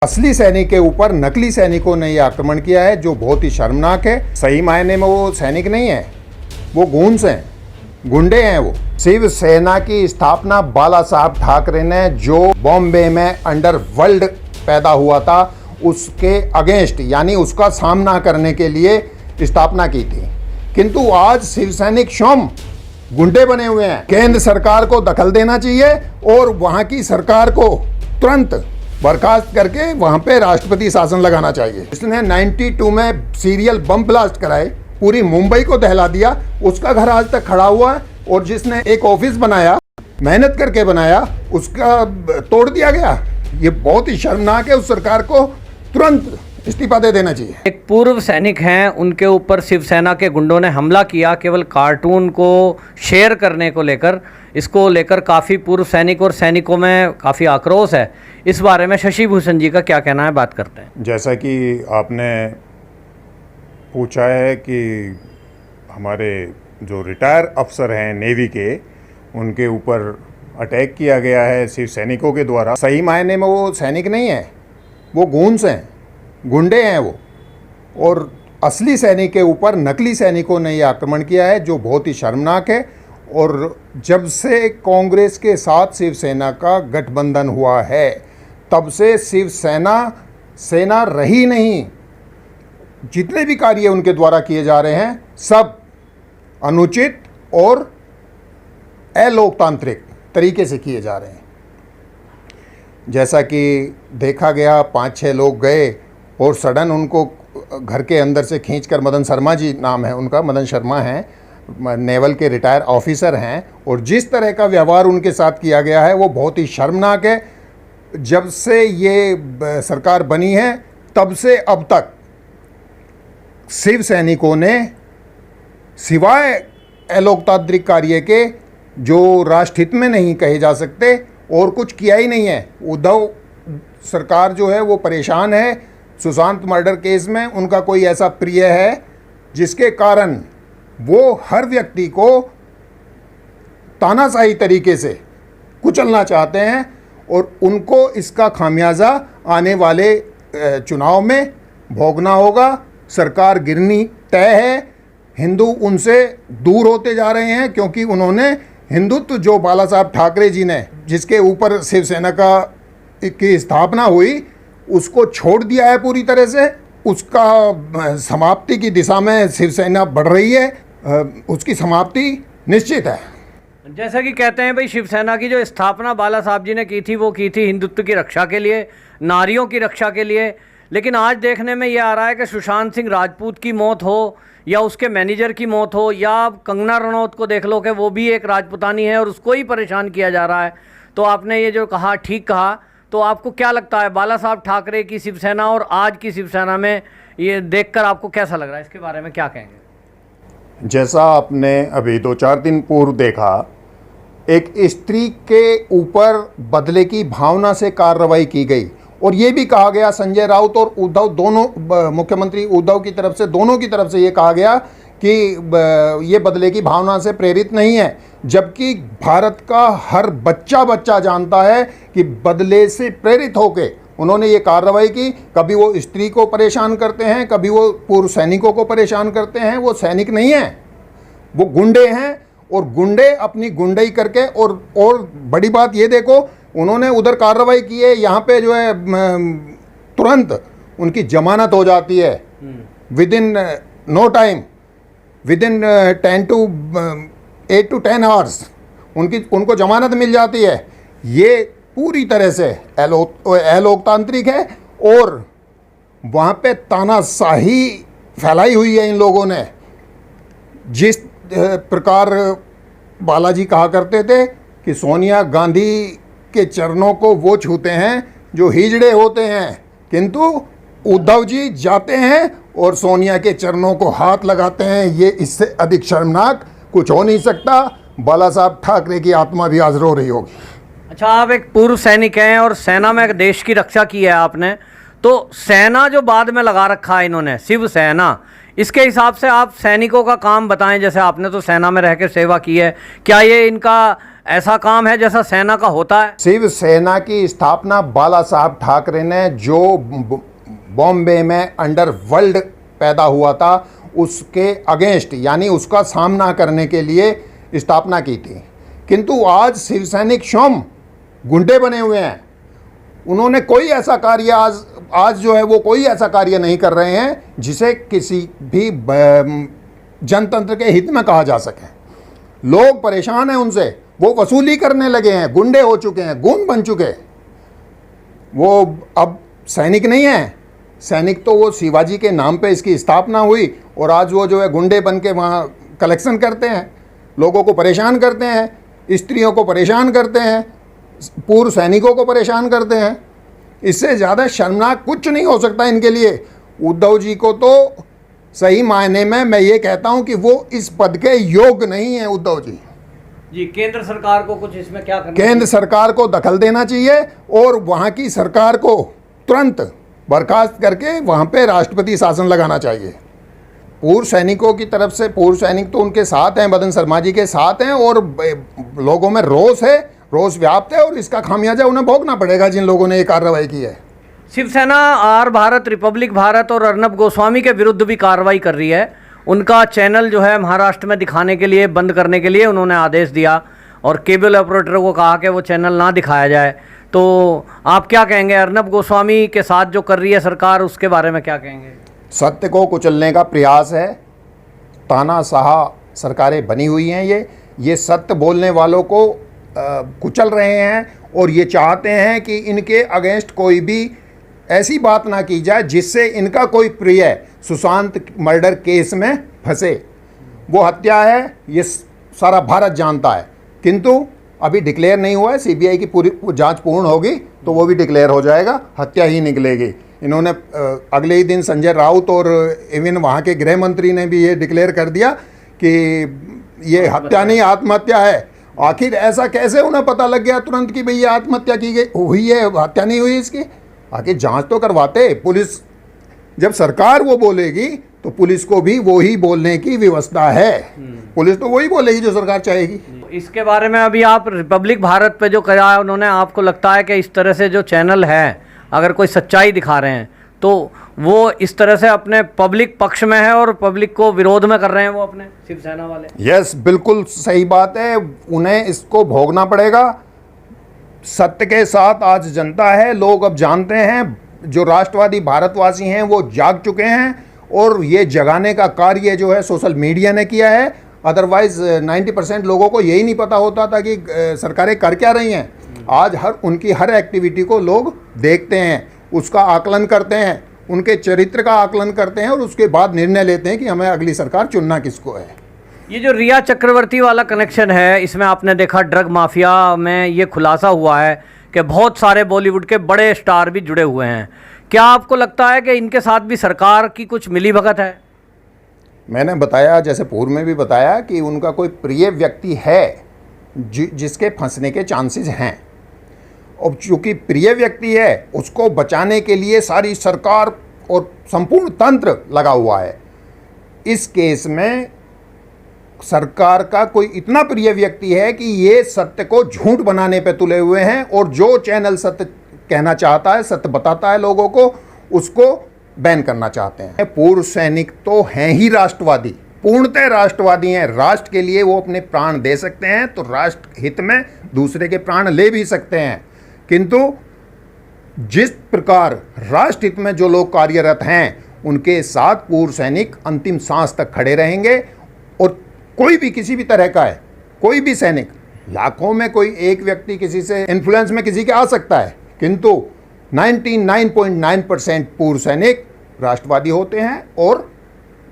असली सैनिक के ऊपर नकली सैनिकों ने यह आक्रमण किया है, जो बहुत ही शर्मनाक है। सही मायने में वो सैनिक नहीं है, वो गूंस हैं, गुंडे हैं। वो शिवसेना की स्थापना बाला साहब ठाकरे ने, जो बॉम्बे में अंडरवर्ल्ड पैदा हुआ था, उसके अगेंस्ट यानी उसका सामना करने के लिए स्थापना की थी। किंतु आज शिवसैनिक स्वयं गुंडे बने हुए हैं। केंद्र सरकार को दखल देना चाहिए और वहां की सरकार को तुरंत बर्खास्त करके वहां पे राष्ट्रपति शासन लगाना चाहिए। इसने 92 में सीरियल बम ब्लास्ट कराए, पूरी मुंबई को दहला दिया, उसका घर आज तक खड़ा हुआ है। और जिसने एक ऑफिस बनाया, मेहनत करके बनाया, उसका तोड़ दिया गया। ये बहुत ही शर्मनाक है। उस सरकार को तुरंत इस्तीफा दे देना चाहिए। एक पूर्व सैनिक हैं, उनके ऊपर शिवसेना के गुंडों ने हमला किया केवल कार्टून को शेयर करने को लेकर। इसको लेकर काफ़ी पूर्व सैनिक और सैनिकों में काफ़ी आक्रोश है। इस बारे में शशि भूषण जी का क्या कहना है, बात करते हैं। जैसा कि आपने पूछा है कि हमारे जो रिटायर अफसर हैं नेवी के, उनके ऊपर अटैक किया गया है शिव सैनिकों के द्वारा। सही मायने में वो सैनिक नहीं है, वो गूंस हैं, गुंडे हैं वो। और असली सैनिक के ऊपर नकली सैनिकों ने यह आक्रमण किया है, जो बहुत ही शर्मनाक है। और जब से कांग्रेस के साथ शिवसेना का गठबंधन हुआ है, तब से शिवसेना सेना रही नहीं। जितने भी कार्य उनके द्वारा किए जा रहे हैं, सब अनुचित और अलोकतांत्रिक तरीके से किए जा रहे हैं। जैसा कि देखा गया, 5-6 लोग गए और सडन उनको घर के अंदर से खींचकर, मदन शर्मा जी नाम है उनका, मदन शर्मा हैं, नेवल के रिटायर ऑफिसर हैं, और जिस तरह का व्यवहार उनके साथ किया गया है वो बहुत ही शर्मनाक है। जब से ये सरकार बनी है, तब से अब तक शिव सैनिकों ने सिवाय अलोकतांत्रिक कार्य के, जो राष्ट्रहित में नहीं कहे जा सकते, और कुछ किया ही नहीं है। उद्धव सरकार जो है वो परेशान है। सुशांत मर्डर केस में उनका कोई ऐसा प्रिय है जिसके कारण वो हर व्यक्ति को तानाशाही तरीके से कुचलना चाहते हैं, और उनको इसका खामियाजा आने वाले चुनाव में भोगना होगा। सरकार गिरनी तय है। हिंदू उनसे दूर होते जा रहे हैं, क्योंकि उन्होंने हिंदुत्व, जो बाला साहब ठाकरे जी ने, जिसके ऊपर शिवसेना की स्थापना हुई, उसको छोड़ दिया है पूरी तरह से। उसका समाप्ति की दिशा में शिवसेना बढ़ रही है। उसकी समाप्ति निश्चित है। जैसा कि कहते हैं भाई, शिवसेना की जो स्थापना बाला साहब जी ने की थी, वो की थी हिंदुत्व की रक्षा के लिए, नारियों की रक्षा के लिए। लेकिन आज देखने में ये आ रहा है कि सुशांत सिंह राजपूत की मौत हो, या उसके मैनेजर की मौत हो, या कंगना रनौत को देख लो कि वो भी एक राजपूतानी है और उसको ही परेशान किया जा रहा है। तो आपने ये जो कहा, ठीक कहा। तो आपको क्या लगता है, बाला साहब ठाकरे की शिवसेना और आज की शिवसेना में ये देखकर आपको कैसा लग रहा है, इसके बारे में क्या कहेंगे? जैसा आपने अभी 2-4 दिन पूर्व देखा, एक स्त्री के ऊपर बदले की भावना से कार्रवाई की गई, और ये भी कहा गया, संजय राउत और उद्धव दोनों, मुख्यमंत्री उद्धव की तरफ से, दोनों की तरफ से ये कहा गया कि ये बदले की भावना से प्रेरित नहीं है। जबकि भारत का हर बच्चा जानता है कि बदले से प्रेरित होकर उन्होंने ये कार्रवाई की। कभी वो स्त्री को परेशान करते हैं, कभी वो पूर्व सैनिकों को परेशान करते हैं। वो सैनिक नहीं हैं, वो गुंडे हैं, और गुंडे अपनी गुंडई करके, और बड़ी बात ये देखो, उन्होंने उधर कार्रवाई की है, यहाँ पे जो है तुरंत उनकी जमानत हो जाती है within no time, within 8 to 10 hours उनको जमानत मिल जाती है। ये पूरी तरह से अलोकतांत्रिक है, और वहाँ पे तानाशाही फैलाई हुई है इन लोगों ने। जिस प्रकार बालाजी कहा करते थे कि सोनिया गांधी के चरणों को वो छूते हैं जो हिजड़े होते हैं, किंतु उद्धव जी जाते हैं और सोनिया के चरणों को हाथ लगाते हैं। ये इससे अधिक शर्मनाक कुछ हो नहीं सकता। बाला साहब ठाकरे की आत्मा भी आज रो रही होगी। अच्छा, आप एक पूर्व सैनिक हैं और सेना में देश की रक्षा की है आपने, तो सेना जो बाद में लगा रखा है इन्होंने, शिवसेना, इसके हिसाब से आप सैनिकों का काम बताएं। जैसे आपने तो सेना में रह कर सेवा की है, क्या ये इनका ऐसा काम है जैसा सेना का होता है? शिवसेना की स्थापना बाला साहब ठाकरे ने जो बॉम्बे में अंडरवर्ल्ड पैदा हुआ था उसके अगेंस्ट यानी उसका सामना करने के लिए स्थापना की थी। किंतु आज शिवसैनिक स्वयं गुंडे बने हुए हैं। उन्होंने कोई ऐसा कार्य आज जो है वो कोई ऐसा कार्य नहीं कर रहे हैं जिसे किसी भी जनतंत्र के हित में कहा जा सके। लोग परेशान हैं उनसे, वो वसूली करने लगे हैं, गुंडे हो चुके हैं, गूंड बन चुके हैं। वो अब सैनिक नहीं है। सैनिक तो वो शिवाजी के नाम पे इसकी स्थापना हुई और आज वो जो है गुंडे बन के वहाँ कलेक्शन करते हैं, लोगों को परेशान करते हैं, स्त्रियों को परेशान करते हैं, पूर्व सैनिकों को परेशान करते हैं। इससे ज़्यादा शर्मनाक कुछ नहीं हो सकता इनके लिए। उद्धव जी को तो सही मायने में मैं ये कहता हूँ कि वो इस पद के योग्य नहीं है। उद्धव जी केंद्र सरकार को कुछ इसमें क्या करना केंद्र सरकार को दखल देना चाहिए और वहाँ की सरकार को तुरंत बर्खास्त करके वहाँ पे राष्ट्रपति शासन लगाना चाहिए। पूर्व सैनिकों की तरफ से, पूर्व सैनिक तो उनके साथ हैं, मदन शर्मा जी के साथ हैं और लोगों में रोष है, रोष व्याप्त है और इसका खामियाजा उन्हें भोगना पड़ेगा जिन लोगों ने ये कार्रवाई की है। शिवसेना आर भारत, रिपब्लिक भारत और अर्नब गोस्वामी के विरुद्ध भी कार्रवाई कर रही है। उनका चैनल जो है महाराष्ट्र में दिखाने के लिए, बंद करने के लिए उन्होंने आदेश दिया और केबल ऑपरेटर को कहा कि वो चैनल ना दिखाया जाए। तो आप क्या कहेंगे? अर्नब गोस्वामी के साथ जो कर रही है सरकार, उसके बारे में क्या कहेंगे? सत्य को कुचलने का प्रयास है। तानाशाह सरकारें बनी हुई हैं। ये सत्य बोलने वालों को कुचल रहे हैं और ये चाहते हैं कि इनके अगेंस्ट कोई भी ऐसी बात ना की जाए जिससे इनका कोई प्रिय सुशांत मर्डर केस में फंसे। वो हत्या है, ये सारा भारत जानता है, किंतु अभी डिक्लेयर नहीं हुआ है। सीबीआई की पूरी जांच पूर्ण होगी तो वो भी डिक्लेयर हो जाएगा, हत्या ही निकलेगी। इन्होंने अगले ही दिन संजय राउत और इवन वहाँ के गृह मंत्री ने भी ये डिक्लेयर कर दिया कि ये हत्या नहीं आत्महत्या है। आखिर ऐसा कैसे उन्हें पता लग गया तुरंत कि भाई ये आत्महत्या की गई हुई है, हत्या नहीं हुई इसकी? आखिर जांच तो करवाते। पुलिस जब सरकार वो बोलेगी तो पुलिस को भी वो ही बोलने की व्यवस्था है। पुलिस तो वही बोलेगी जो सरकार चाहेगी। इसके बारे में अभी आप रिपब्लिक भारत पे जो कहा है उन्होंने, आपको लगता है कि इस तरह से जो चैनल है अगर कोई सच्चाई दिखा रहे हैं तो वो इस तरह से अपने पब्लिक पक्ष में है और पब्लिक को विरोध में कर रहे हैं वो अपने शिवसेना वाले? यस, बिल्कुल सही बात है। उन्हें इसको भोगना पड़ेगा। सत्य के साथ आज जनता है। लोग अब जानते हैं, जो राष्ट्रवादी भारतवासी हैं वो जाग चुके हैं और ये जगाने का कार्य जो है सोशल मीडिया ने किया है। अदरवाइज 90% लोगों को यही नहीं पता होता था कि सरकारें कर क्या रही हैं। आज उनकी हर एक्टिविटी को लोग देखते हैं, उसका आकलन करते हैं, उनके चरित्र का आकलन करते हैं और उसके बाद निर्णय लेते हैं कि हमें अगली सरकार चुनना किसको है। ये जो रिया चक्रवर्ती वाला कनेक्शन है, इसमें आपने देखा ड्रग माफिया में ये खुलासा हुआ है कि बहुत सारे बॉलीवुड के बड़े स्टार भी जुड़े हुए हैं। क्या आपको लगता है कि इनके साथ भी सरकार की कुछ मिलीभगत है? मैंने बताया, जैसे पूर्व में भी बताया, कि उनका कोई प्रिय व्यक्ति है जिसके फंसने के चांसेस हैं। और चूँकि प्रिय व्यक्ति है, उसको बचाने के लिए सारी सरकार और संपूर्ण तंत्र लगा हुआ है। इस केस में सरकार का कोई इतना प्रिय व्यक्ति है कि ये सत्य को झूठ बनाने पे तुले हुए हैं और जो चैनल सत्य कहना चाहता है, सत्य बताता है लोगों को, उसको बैन करना चाहते हैं। पूर्व सैनिक तो हैं ही राष्ट्रवादी, पूर्णतः राष्ट्रवादी हैं। राष्ट्र के लिए वो अपने प्राण दे सकते हैं तो राष्ट्र हित में दूसरे के प्राण ले भी सकते हैं। किंतु जिस प्रकार राष्ट्र हित में जो लोग कार्यरत हैं उनके साथ पूर्व सैनिक अंतिम सांस तक खड़े रहेंगे। और कोई भी किसी भी तरह का है, कोई भी सैनिक, लाखों में कोई एक व्यक्ति किसी से इन्फ्लुएंस में किसी के आ सकता है, किंतु 99.9% पूर्व सैनिक राष्ट्रवादी होते हैं और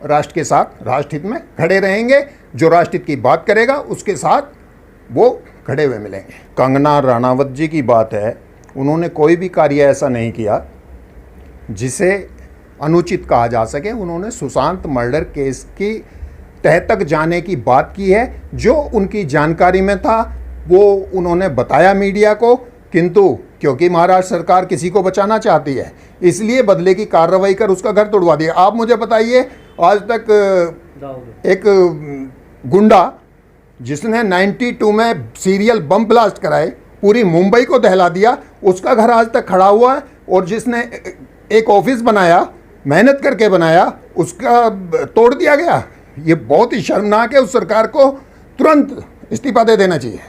राष्ट्र के साथ, राष्ट्र हित में खड़े रहेंगे। जो राष्ट्र हित की बात करेगा उसके साथ वो खड़े हुए मिलेंगे। कंगना राणावत जी की बात है, उन्होंने कोई भी कार्य ऐसा नहीं किया जिसे अनुचित कहा जा सके। उन्होंने सुशांत मर्डर केस की तह तक जाने की बात की है। जो उनकी जानकारी में था वो उन्होंने बताया मीडिया को, किंतु क्योंकि महाराष्ट्र सरकार किसी को बचाना चाहती है इसलिए बदले की कार्रवाई कर उसका घर तोड़वा दिया। आप मुझे बताइए, आज तक एक गुंडा जिसने 92 में सीरियल बम ब्लास्ट कराए, पूरी मुंबई को दहला दिया, उसका घर आज तक खड़ा हुआ है। और जिसने एक ऑफिस बनाया, मेहनत करके बनाया, उसका तोड़ दिया गया। ये बहुत ही शर्मनाक है। उस सरकार को तुरंत इस्तीफा दे देना चाहिए।